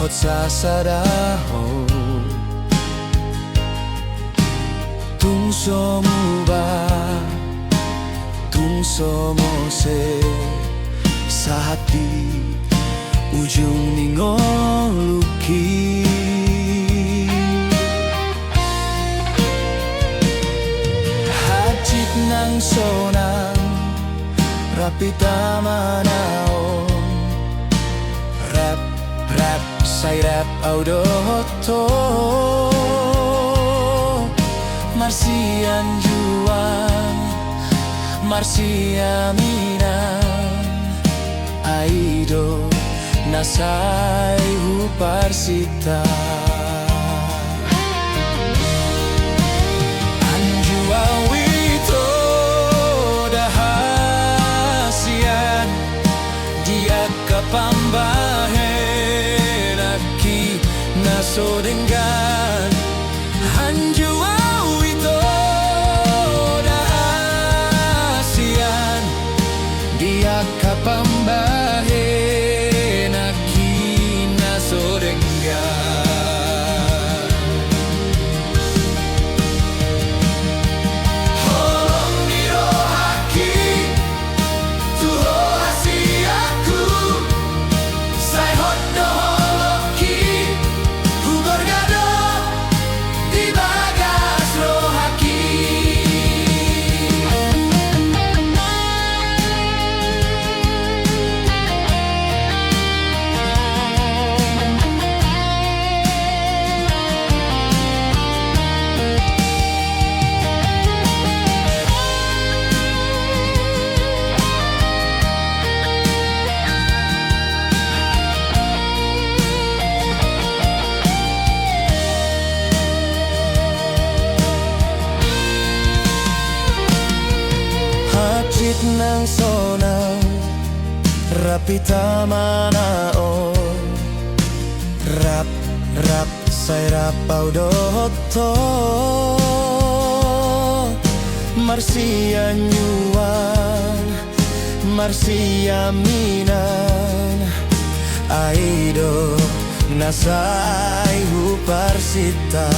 hot sasadaho tungso muba tungso mose sa hati ujung ningoluki hajit nang sonang rapi tamanaon rap rap say rap audoto marsian juang marsia minan aido nasai huparsita anjua wito dahasian dia kapambahen aki naso dengan anjua wito dahasian dia kapambahen aki naso dengan holong niro haki tuho hasiaku say hot no holoki hugor gado di bagas rohaki hajit nang sonang rapi tamanaon rap rap say rap audoto marsia nyuan marsia minan aido nasai huparsita